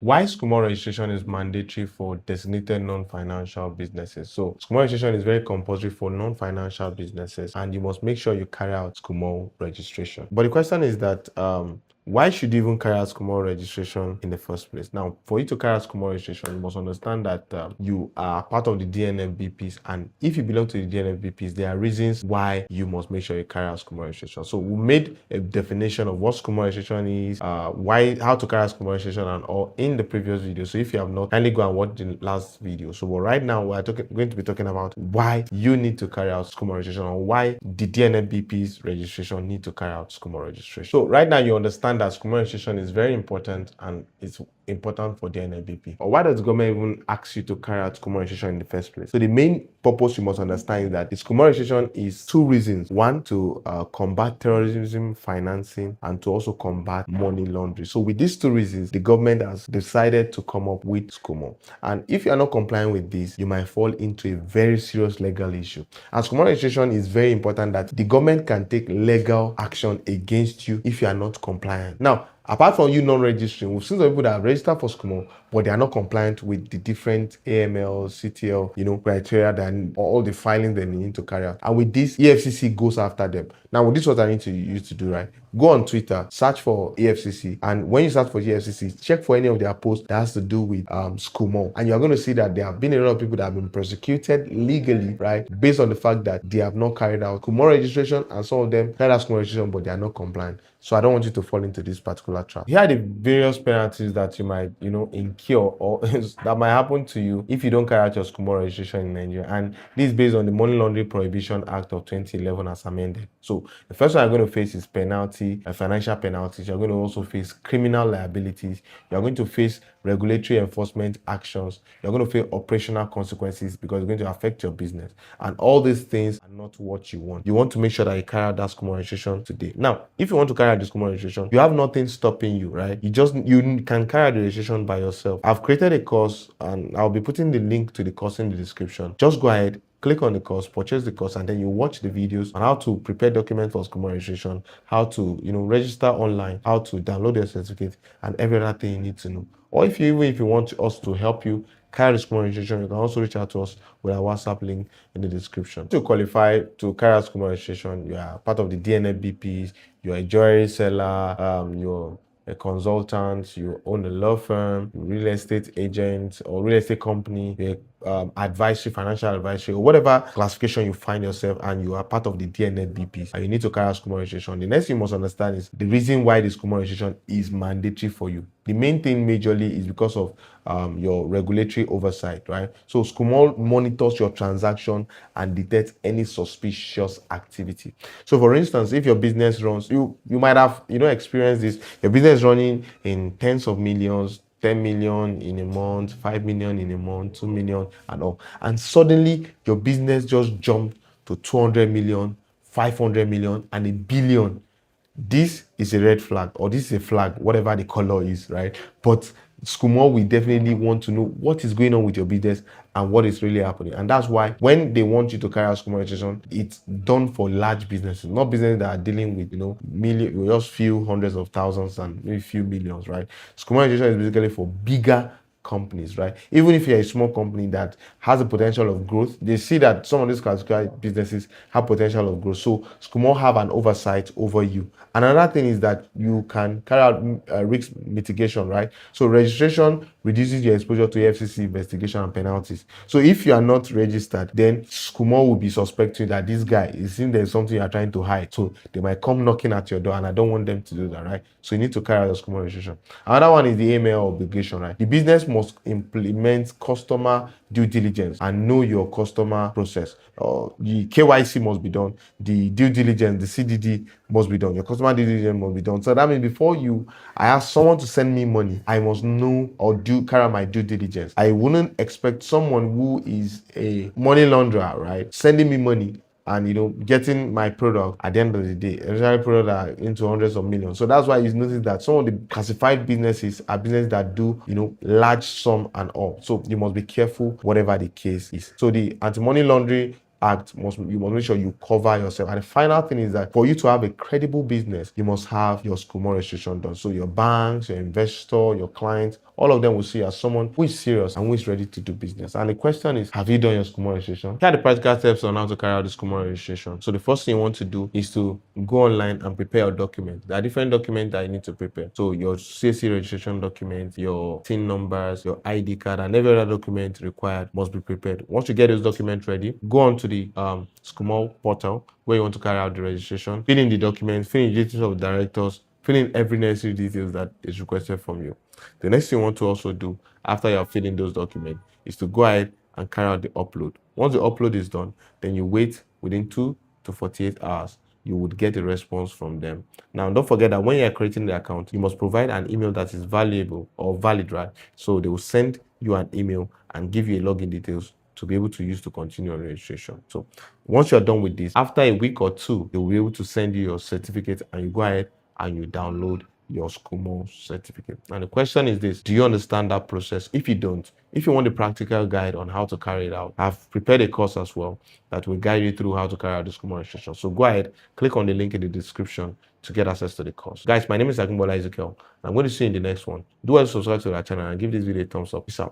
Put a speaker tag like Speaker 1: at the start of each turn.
Speaker 1: Why SCUML registration is mandatory for designated non-financial businesses. So SCUML registration is very compulsory for non-financial businesses, and you must make sure you carry out SCUML registration. But the question is that why should you even carry out SCUML registration in the first place? Now, for you to carry out SCUML registration, you must understand that you are part of the DNFBPs, and if you belong to the DNFBPs, there are reasons why you must make sure you carry out SCUML registration. So we made a definition of what SCUML registration is, how to carry out SCUML registration, and all in the previous video. So if you have not, kindly go and watch the last video. So but right now we're going to be talking about why you need to carry out SCUML registration, or why the DNFBP's registration need to carry out SCUML registration. So right now you understand that SCUML registration is very important, and it's important for DNFBP. Or why does the government even ask you to carry out SCUML registration in the first place? So the main purpose you must understand is that the SCUML registration is two reasons. One, to combat terrorism financing, and to also combat money laundering. So with these two reasons, the government has decided to come up with SCUML. And if you are not complying with this, you might fall into a very serious legal issue. And SCUML registration is very important, that the government can take legal action against you if you are not compliant. Now, apart from you non-registering, we've seen some people that have registered for SCUML, but they are not compliant with the different AML, CTL, criteria that all the filings they need to carry out. And with this, EFCC goes after them. Now, with this, what I need you to do, right? Go on Twitter, search for EFCC, and when you search for EFCC, check for any of their posts that has to do with SCUML, and you're going to see that there have been a lot of people that have been prosecuted legally, right, based on the fact that they have not carried out SCUML registration, and some of them carried out SCUML registration, but they are not compliant. So I don't want you to fall into this particular trap. Here are the various penalties that you might, incur, or that might happen to you if you don't carry out your SCUML registration in Nigeria. And this is based on the Money Laundering Prohibition Act of 2011 as amended. So the first one you're going to face is penalty, financial penalties. You're going to also face criminal liabilities. You're going to face regulatory enforcement actions. You're going to face operational consequences, because it's going to affect your business. And all these things are not what you want. You want to make sure that you carry out that SCUML registration today. Now, if you want to carry out the SCUML registration, you have nothing stopping you, right? You can carry out the registration by yourself. I've created a course, and I'll be putting the link to the course in the description. Just go ahead, click on the course, purchase the course, and then you watch the videos on how to prepare documents for SCUML registration, how to register online, how to download your certificate, and every other thing you need to know. Or if you want us to help you carry the SCUML registration, you can also reach out to us with our WhatsApp link in the description. To qualify to carry out SCUML registration, you are part of the DNFBPs, you're a jewelry seller, you're a consultant, you own a law firm, real estate agent or real estate company, advisory, financial advisory, or whatever classification you find yourself, and you are part of the DNFBPs, and you need to carry out SCUML registration. The next thing you must understand is the reason why the SCUML registration is mandatory for you. The main thing majorly is because of your regulatory oversight, right? So SCUML monitors your transaction and detects any suspicious activity. So for instance, if your business runs, you might have experienced this, your business running in tens of millions, 10 million in a month, 5 million in a month, 2 million and all, and suddenly your business just jumped to 200 million, 500 million and a billion. This is a red flag, or this is a flag, whatever the color is, right? But SCUML will definitely want to know what is going on with your business and what is really happening. And that's why when they want you to carry out SCUML registration, it's done for large businesses, not businesses that are dealing with millions, just few hundreds of thousands and maybe few millions, right? SCUML registration is basically for bigger companies, right? Even if you're a small company that has a potential of growth, they see that some of these classified businesses have potential of growth, so SCUML have an oversight over you. Another thing is that you can carry out risk mitigation, right? So registration reduces your exposure to EFCC investigation and penalties. So if you are not registered, then SCUML will be suspecting that this guy, it seems there's something you are trying to hide, so they might come knocking at your door, and I don't want them to do that, right? So you need to carry out your SCUML registration. Another one is the AML obligation, right? The business must implement customer due diligence and know your customer process. The KYC must be done, the due diligence, the CDD must be done, your customer due diligence must be done. So that means before I ask someone to send me money, I must know or carry out my due diligence. I wouldn't expect someone who is a money launderer, right, sending me money and getting my product at the end of the day, especially products that are into hundreds of millions. So that's why you notice that some of the classified businesses are businesses that do large sum and all. So you must be careful whatever the case is. So the Anti-Money Laundering Act you must make sure you cover yourself. And the final thing is that for you to have a credible business, you must have your SCUML registration done. So your banks, your investor, your clients, all of them will see you as someone who is serious and who is ready to do business. And the question is, have you done your SCUML registration? Here are the practical steps on how to carry out the SCUML registration. So the first thing you want to do is to go online and prepare your documents. There are different documents that you need to prepare. So your CAC registration document, your TIN numbers, your ID card, and every other document required must be prepared. Once you get those documents ready, go on to the SCUML portal where you want to carry out the registration, fill in the documents, fill in the details of the directors, fill in every necessary details that is requested from you. The next thing you want to also do after you have filled in those documents is to go ahead and carry out the upload. Once the upload is done, then you wait within 2 to 48 hours. You would get a response from them. Now, don't forget that when you're creating the account, you must provide an email that is valuable or valid, right? So they will send you an email and give you a login details to be able to use to continue your registration. So once you're done with this, after a week or two, they will be able to send you your certificate and you go ahead and you download your SCUML certificate. And the question is this: do you understand that process? If you don't, if you want a practical guide on how to carry it out, I've prepared a course as well that will guide you through how to carry out the SCUML registration. So go ahead, click on the link in the description to get access to the course. Guys, my name is Akinbola Ezekiel. I'm going to see you in the next one. Do well to subscribe to our channel and give this video a thumbs up. Peace out.